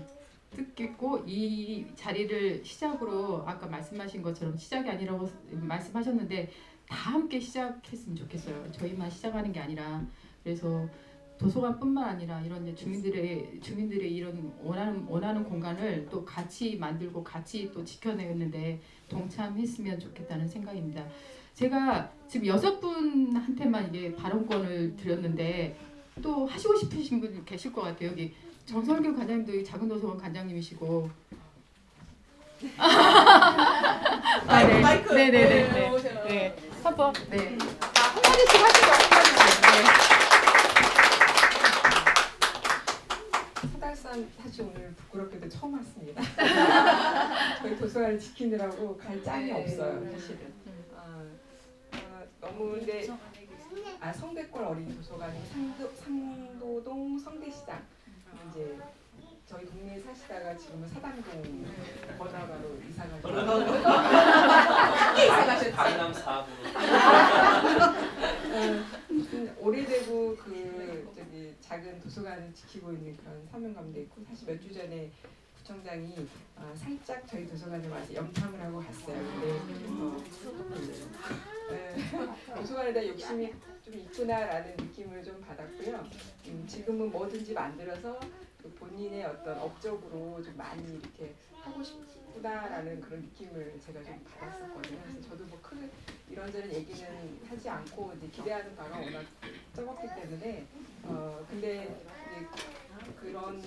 Speaker 3: 뜻깊고 이 자리를 시작으로 아까 말씀하신 것처럼 시작이 아니라고 말씀하셨는데 다 함께 시작했으면 좋겠어요. 저희만 시작하는 게 아니라 그래서 도서관뿐만 아니라 이런 이제 주민들의 이런 원하는 공간을 또 같이 만들고 같이 또 지켜내는데 동참했으면 좋겠다는 생각입니다. 제가 지금 6분한테만 이게 발언권을 드렸는데 또 하시고 싶으신 분 계실 것 같아요. 여기 정설교 관장님도 작은 도서관 관장님이시고. 네.
Speaker 5: 마이크.
Speaker 3: 네. 한번 네. 한마디씩 하시죠. 한마디씩.
Speaker 9: 사달산 사실 오늘 부끄럽게도 처음 왔습니다. 저희 도서관을 지키느라고 갈 짬이 없어요, 사실은. 너무 근데 성대골 어린이 도서관이 상도동 성대시장 이제 저희 동네에 사시다가 지금은 사당동 번화가로 이사 가고
Speaker 5: 이사 가셨지.
Speaker 8: 강남 4구.
Speaker 9: 오래되고 저기 작은 도서관을 지키고 있는 그런 사명감도 있고 사실 몇 주 전에 구청장이 살짝 저희 도서관에 와서 염탐을 하고 갔어요. 근데 도서관에 대한 욕심이 좀 있구나라는 느낌을 좀 받았고요. 지금은 뭐든지 만들어서 본인의 어떤 업적으로 좀 많이 이렇게 하고 싶구나라는 그런 느낌을 제가 좀 받았었거든요. 그래서 저도 뭐 크게 이런저런 얘기는 하지 않고 이제 기대하는 바가 워낙 적었기 때문에 근데 그런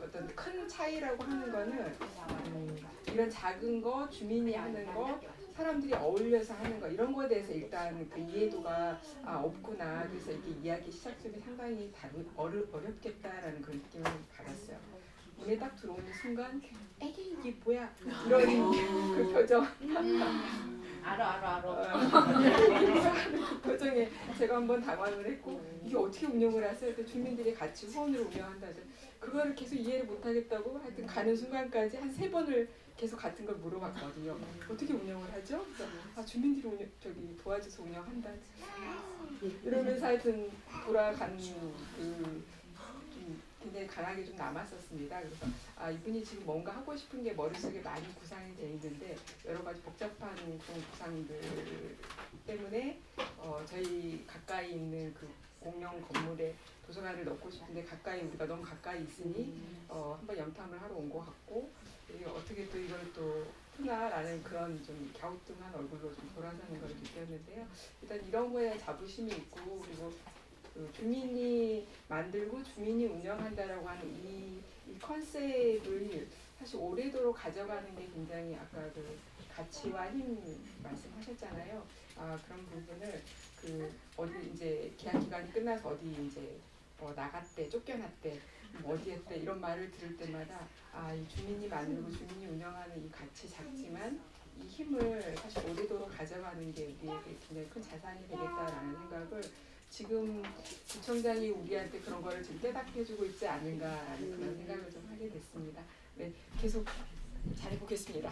Speaker 9: 어떤 큰 차이라고 하는 거는 이런 작은 거 주민이 하는 거 사람들이 어울려서 하는 거 이런 거에 대해서 일단 그 이해도가 없구나. 그래서 이렇게 이야기 시작점이 상당히 어렵겠다라는 그런 느낌을 받았어요. 문에 딱 들어오는 순간 에이 이게 뭐야 이런 그 표정
Speaker 5: 알아.
Speaker 9: 표정에 제가 한번 당황을 했고 이게 어떻게 운영을 하세요? 그때 주민들이 같이 후원으로 운영한다. 그거를 계속 이해를 못하겠다고 하여튼 가는 순간까지 한 3번을 계속 같은 걸 물어봤거든요. 어떻게 운영을 하죠? 그래서 주민들이 도와줘서 운영한다. 이러면서 하여튼 돌아간 좀 굉장히 강하게 좀 남았었습니다. 그래서 이분이 지금 뭔가 하고 싶은 게 머릿속에 많이 구상이 돼 있는데 여러 가지 복잡한 그런 구상들 때문에 저희 가까이 있는 그 공영 건물에 도서관을 넣고 싶은데 가까이 우리가 너무 가까이 있으니 한번 염탐을 하러 온 것 같고 어떻게 또 이걸 또 푸나라는 그런 좀 갸우뚱한 얼굴로 좀 돌아서는 걸 느꼈는데요. 일단 이런 거에 자부심이 있고 그리고 그 주민이 만들고 주민이 운영한다라고 하는 이 컨셉을 사실 오래도록 가져가는 게 굉장히 아까 그 가치와 힘 말씀하셨잖아요. 그런 부분을 어디 이제 계약 기간이 끝나서 어디 이제 나갔대, 쫓겨났대, 어디 했대 이런 말을 들을 때마다 이 주민이 만들고 주민이 운영하는 이 가치 작지만 이 힘을 사실 오래도록 가져가는 게 우리에게 굉장히 큰 자산이 되겠다라는 생각을 지금 구청장이 우리한테 그런 거를 좀 깨닫게 해주고 있지 않은가라는 그런 생각을 좀 하게 됐습니다. 네, 계속 잘해보겠습니다.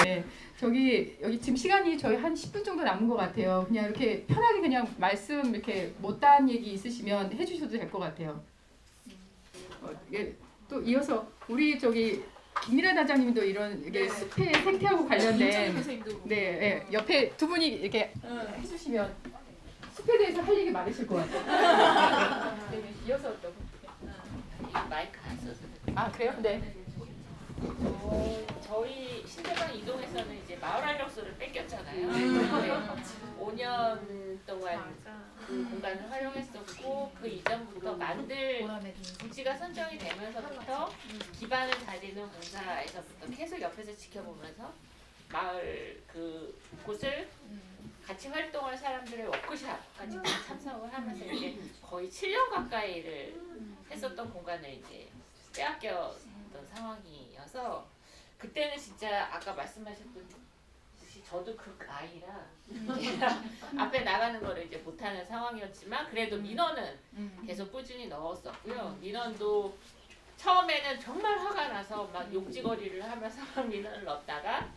Speaker 3: 네. 여기 지금 시간이 저희 한 10분 정도 남은 것 같아요. 그냥 이렇게 편하게 그냥 말씀 이렇게 못다한 얘기 있으시면 해주셔도 될 것 같아요. 또 이어서 우리 김미라 단장님도 이런 이게 숲의 생태하고 관련된 네, 옆에 두 분이 이렇게 해주시면 숲에 대해서 할 얘기 많으실 것 같아요. 네, 이어서 또
Speaker 5: 마이크 안 써서.
Speaker 3: 그래요? 네.
Speaker 5: 저희 신대방 이동에서는 이제 마을 활력소를 뺏겼잖아요. 5년 동안 그 공간을 활용했었고 그 이전부터 만들 부지가 선정이 되면서부터 기반을 다지는 공사에서부터 계속 옆에서 지켜보면서 마을 그 곳을 같이 활동할 사람들의 워크샵까지 참석을 하면서 이제 거의 7년 가까이를 했었던 공간을 이제 빼앗겼던 상황이어서 그때는 진짜 아까 말씀하셨던 저도 그 아이라 앞에 나가는 거를 이제 못하는 상황이었지만 그래도 민원은 계속 꾸준히 넣었었고요. 민원도 처음에는 정말 화가 나서 막 욕지거리를 하면서 민원을 넣었다가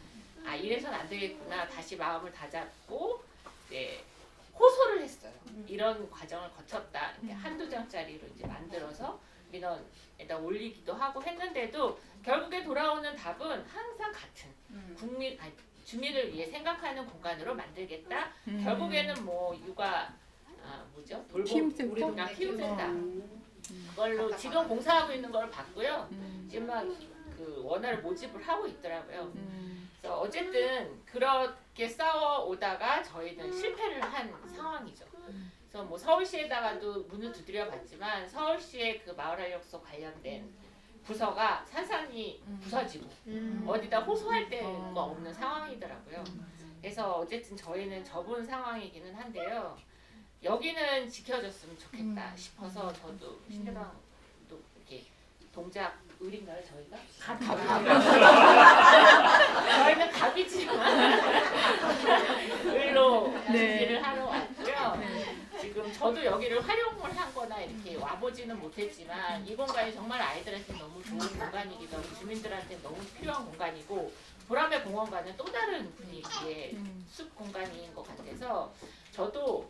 Speaker 5: 이래선 안 되겠구나 다시 마음을 다잡고 이제 호소를 했어요. 이런 과정을 거쳤다. 이렇게 한두 장짜리로 이제 만들어서 민원에다 올리기도 하고 했는데도 결국에 돌아오는 답은 항상 같은 주민을 위해 생각하는 공간으로 만들겠다. 결국에는 뭐 육아 돌봄 키움센터 그걸로 지금 공사하고 있는 걸 봤고요. 지금 막 그 원화를 모집을 하고 있더라고요. 그래서 어쨌든 그렇게 싸워오다가 저희는 실패를 한 상황이죠. 그래서 뭐 서울시에다가도 문을 두드려 봤지만 서울시의 그 마을활력소 관련된 부서가 산산이 부서지고 어디다 호소할 데가 없는 상황이더라고요. 그래서 어쨌든 저희는 접은 상황이기는 한데요. 여기는 지켜줬으면 좋겠다 싶어서 저도 신대방도 이렇게 동작 을인가요 저희가? 저희는 갑이지만 을로 준비를 하러 왔고요. 지금 저도 여기를 활용을 하거나 이렇게 와보지는 못했지만 이 공간이 정말 아이들한테 너무 좋은 공간이기도 하고 주민들한테 너무 필요한 공간이고 보람의 공원과는 또 다른 분위기의 숲 공간인 것 같아서 저도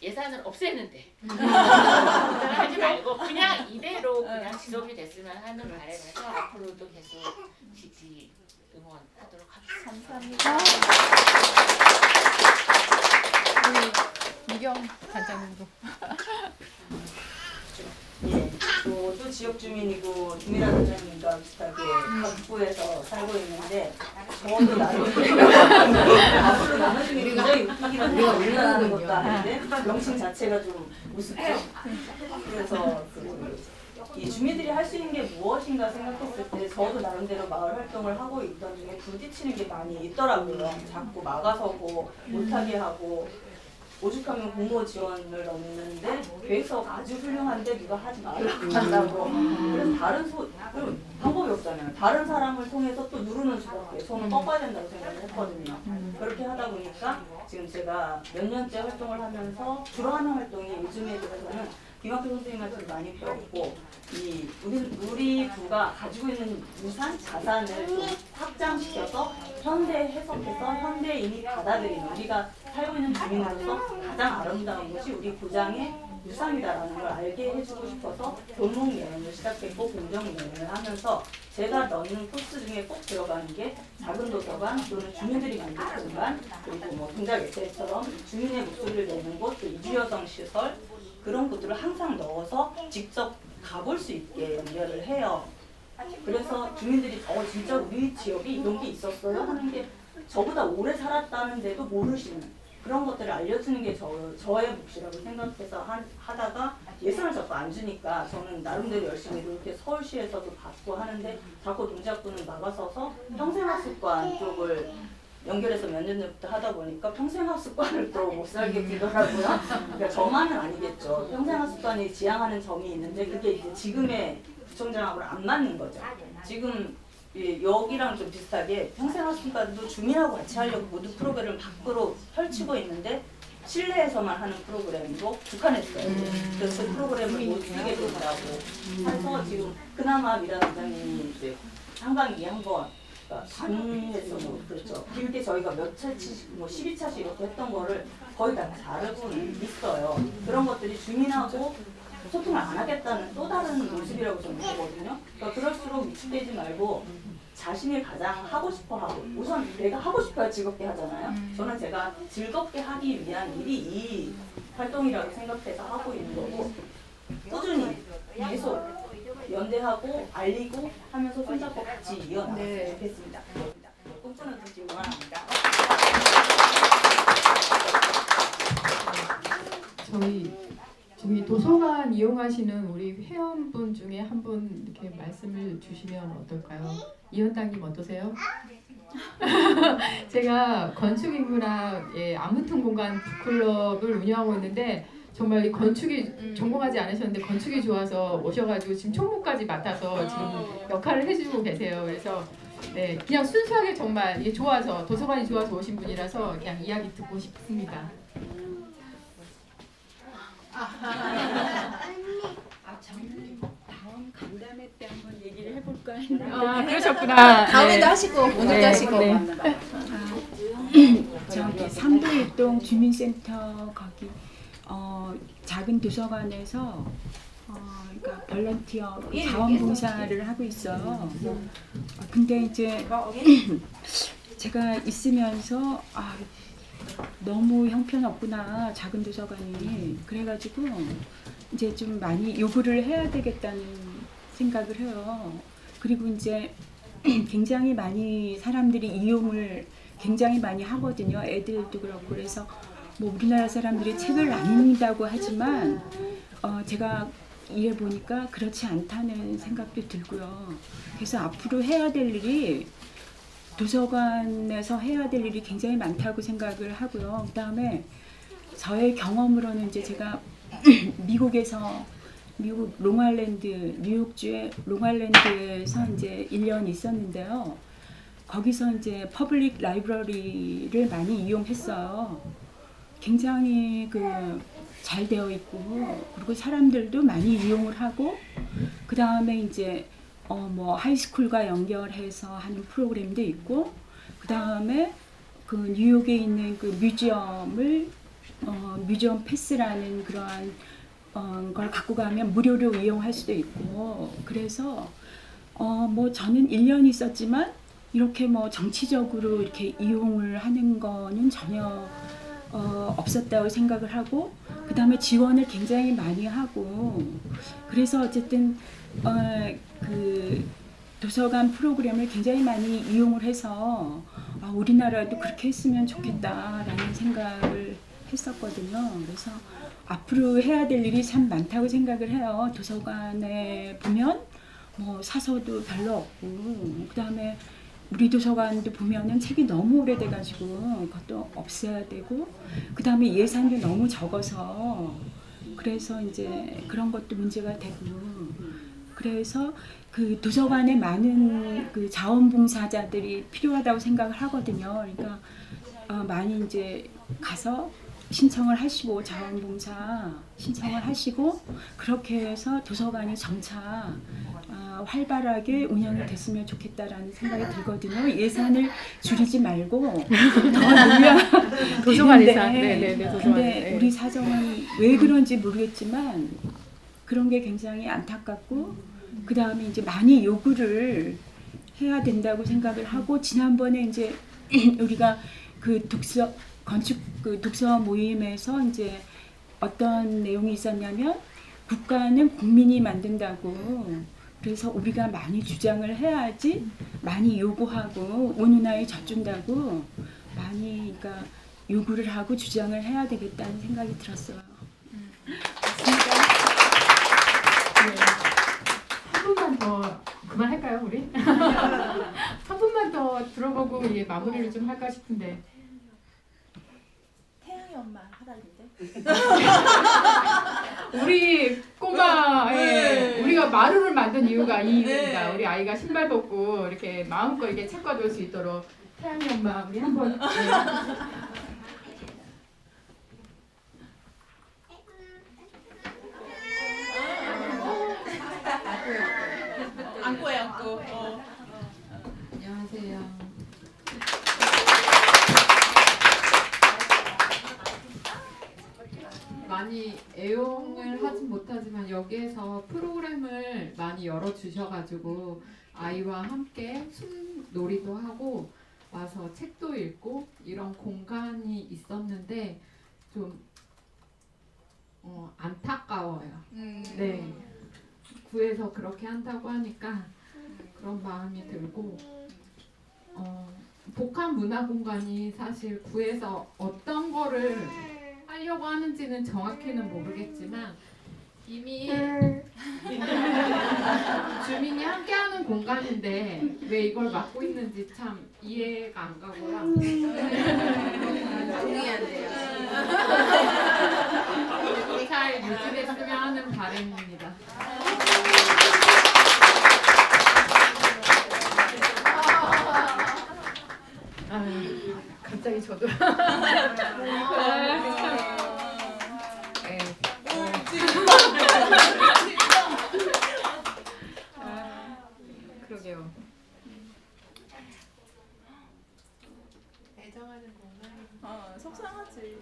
Speaker 5: 예산을 없애는데 하지 말고 그냥 이대로 그냥 지속이 됐으면 하는 바람에서 앞으로도 계속 지지 응원하도록 하겠습니다.
Speaker 3: 감사합니다. 미경 단장님도.
Speaker 10: 예, 저도 지역 주민이고 김미라 단장님과 비슷하게 북부에서 살고 있는데 저도 나름대로 앞으로 나눠주기 굉장히 웃기기는 우리가 올라가는 것도 아닌데 명칭 자체가 좀 우습죠. 그래서 이 주민들이 할 수 있는 게 무엇인가 생각했을 때 저도 나름대로 마을 활동을 하고 있던 중에 부딪히는 게 많이 있더라고요. 자꾸 막아서고 못하게 하고 오죽하면 공모 지원을 넣는데 계획서가 아주 훌륭한데 누가 하지 말라고 한다고. 그래서 다른 방법이 수밖에 없잖아요. 다른 사람을 통해서 또 누르는 수밖에. 저는 꺾어야 된다고 생각을 했거든요. 그렇게 하다 보니까 지금 제가 몇 년째 활동을 하면서 주로 하는 활동이 요즘에 들어서는 김학표 선생님한테 많이 배웠고 우리 부가 가지고 있는 유산, 자산을 좀 확장시켜서 현대 해석해서 현대인이 받아들이는 우리가 살고 있는 주민으로서 가장 아름다운 것이 우리 고장의 유산이다라는 걸 알게 해주고 싶어서 교목 여행을 시작했고 공정 여행을 하면서 제가 넣는 코스 중에 꼭 들어가는 게 작은 도서관 또는 주민들이 만든 공간 그리고 뭐 동작 에세이처럼 주민의 목소리를 내는 곳 또 이주여성 시설 그런 것들을 항상 넣어서 직접 가볼 수 있게 연결을 해요. 그래서 주민들이 진짜 우리 지역에 이런 게 있었어요 하는 게 저보다 오래 살았다는데도 모르시는 그런 것들을 알려주는 게 저의 몫이라고 생각해서 하다가 예산을 자꾸 안 주니까 저는 나름대로 열심히 이렇게 서울시에서도 받고 하는데 자꾸 동작구는 막아서서 평생학습관 쪽을 연결해서 몇 년 전부터 하다 보니까 평생학습관을 또 못 살게 되더라고요. 그러니까 저만은 아니겠죠. 평생학습관이 지향하는 점이 있는데 그게 이제 지금의 구청장하고는 안 맞는 거죠. 지금 여기랑 좀 비슷하게 평생학습관도 주민하고 같이 하려고 모두 프로그램을 밖으로 펼치고 있는데 실내에서만 하는 프로그램으로 국한했어요. 그래서 그 프로그램을 못 쓰게 된다고 해서 지금 그나마 미라 단장님이 이제 한강이 한번 단에서 그렇죠. 길게 저희가 몇 차씩 뭐 12차씩 이렇게 했던 거를 거의 다 잘하고는 있어요. 그런 것들이 주민하고 소통을 안 하겠다는 또 다른 모습이라고 저는 보거든요. 그러니까 그럴수록 위축되지 말고 자신이 가장 하고 싶어 하고 우선 내가 하고 싶어야 즐겁게 하잖아요. 저는 제가 즐겁게 하기 위한 일이 이 활동이라고 생각해서 하고 있는 거고 꾸준히 계속 연대하고 알리고 하면서 손잡고 같이 이어나갔으면 좋겠습니다. 꿈꾸는 듯이 응원합니다.
Speaker 3: 저희 도서관 이용하시는 우리 회원분 중에 한 분 이렇게 말씀을 주시면 어떨까요? 이현당님 어떠세요? 제가 건축인문학 아무튼 공간 북클럽을 운영하고 있는데 정말 이 건축이 전공하지 않으셨는데 건축이 좋아서 오셔가지고 지금 총무까지 맡아서 지금 역할을 해주고 계세요. 그래서 네, 그냥 순수하게 정말 이게 좋아서 도서관이 좋아서 오신 분이라서 그냥 이야기 듣고 싶습니다.
Speaker 11: 다음 간담회 때 한번 얘기를 해볼까 했는데
Speaker 3: 그러셨구나.
Speaker 11: 다음에도 하시고 오늘도 하시고 저기 삼도일동 주민센터 거기 작은 도서관에서 그러니까 볼런티어 자원봉사를 하고 있어요. 근데 이제 제가 있으면서 너무 형편없구나 작은 도서관이 그래가지고 이제 좀 많이 요구를 해야 되겠다는 생각을 해요. 그리고 이제 굉장히 많이 사람들이 이용을 굉장히 많이 하거든요. 애들도 그렇고 그래서 뭐 우리나라 사람들이 책을 안 읽는다고 하지만 제가 일해 보니까 그렇지 않다는 생각도 들고요. 그래서 앞으로 해야 될 일이 도서관에서 해야 될 일이 굉장히 많다고 생각을 하고요. 그다음에 저의 경험으로는 이제 제가 미국에서 미국 롱아일랜드 뉴욕주의 롱아일랜드에서 이제 1년 있었는데요. 거기서 이제 퍼블릭 라이브러리를 많이 이용했어요. 굉장히 잘 되어 있고 그리고 사람들도 많이 이용을 하고 그 다음에 이제 뭐 하이스쿨과 연결해서 하는 프로그램도 있고 그 다음에 그 뉴욕에 있는 그 뮤지엄을 뮤지엄 패스라는 그러한 걸 갖고 가면 무료로 이용할 수도 있고 그래서 뭐 저는 1년 있었지만 이렇게 뭐 정치적으로 이렇게 이용을 하는 거는 전혀 없었다고 생각을 하고 그 다음에 지원을 굉장히 많이 하고 그래서 어쨌든 그 도서관 프로그램을 굉장히 많이 이용을 해서 우리나라도 그렇게 했으면 좋겠다라는 생각을 했었거든요. 그래서 앞으로 해야 될 일이 참 많다고 생각을 해요. 도서관에 보면 뭐 사서도 별로 없고 그 다음에 우리 도서관도 보면은 책이 너무 오래돼가지고 그것도 없애야 되고 그 다음에 예산도 너무 적어서 그래서 이제 그런 것도 문제가 되고 그래서 그 도서관에 많은 그 자원봉사자들이 필요하다고 생각을 하거든요. 그러니까 많이 이제 가서 신청을 하시고 자원봉사 신청을 하시고 그렇게 해서 도서관이 점차 활발하게 운영이 됐으면 좋겠다라는 생각이 들거든요. 예산을 줄이지 말고 더 늘려야
Speaker 3: 도서관
Speaker 11: 되는데,
Speaker 3: 예산. 네네네. 도서관.
Speaker 11: 근데
Speaker 3: 네.
Speaker 11: 우리 사정은 왜 그런지 모르겠지만 그런 게 굉장히 안타깝고 그 다음에 이제 많이 요구를 해야 된다고 생각을 하고 지난번에 이제 우리가 그 독서 모임에서 이제 어떤 내용이 있었냐면 국가는 국민이 만든다고 그래서 우리가 많이 주장을 해야지 많이 요구하고 온유나에 젖준다고 많이 그러니까 요구를 하고 주장을 해야 되겠다는 생각이 들었어요.
Speaker 3: 한 분만 더 그만할까요 우리? 한 분만 더 들어보고 이제 마무리를 좀 할까 싶은데.
Speaker 10: 태양이 엄마 하달인데.
Speaker 3: 우리 꼬마의 우리가 마루를 만든 이유가 이 이유입니다. 우리 아이가 신발 벗고 이렇게 마음껏 이렇게 책과 놀 수 있도록 태양이 엄마 우리 한번.
Speaker 10: 안고.
Speaker 12: 안녕하세요. 많이 애용을 하진 못하지만 여기에서 프로그램을 많이 열어주셔가지고 아이와 함께 숲놀이도 하고 와서 책도 읽고 이런 공간이 있었는데 좀 안타까워요. 네. 구에서 그렇게 한다고 하니까 그런 마음이 들고 복합 문화 공간이 사실 구에서 어떤 거를 하려고 하는지는 정확히는 모르겠지만 이미 주민이 함께하는 공간인데 왜 이걸 막고 있는지 참 이해가 안 가고요. 잘 유지됐으면 하는 바람입니다.
Speaker 3: 갑자기 저도. 그러게요.
Speaker 12: 애정하는 공간.
Speaker 10: 속상하지.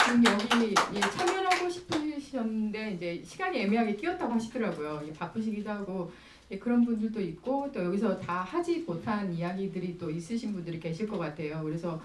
Speaker 3: 지금 여기 참여하고 싶으셨는데 이제 시간이 애매하게 끼었다고 하시더라고요. 바쁘시기도 하고 그런 분들도 있고 또 여기서 다 하지 못한 이야기들이 또 있으신 분들이 계실 것 같아요. 그래서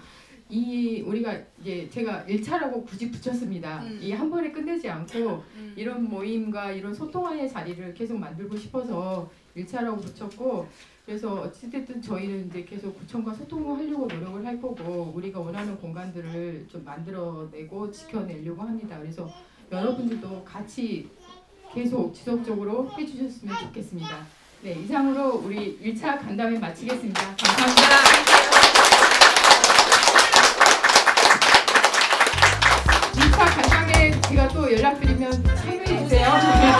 Speaker 3: 우리가 이제 제가 1차라고 굳이 붙였습니다. 이 한 번에 끝내지 않고 이런 모임과 이런 소통의 자리를 계속 만들고 싶어서 1차라고 붙였고 그래서 어찌됐든 저희는 이제 계속 구청과 소통을 하려고 노력을 할 거고 우리가 원하는 공간들을 좀 만들어내고 지켜내려고 합니다. 그래서 여러분들도 같이 계속 지속적으로 해주셨으면 좋겠습니다. 네, 이상으로 우리 1차 간담회 마치겠습니다. 감사합니다. 2차 간담회 제가 또 연락드리면 참여해주세요.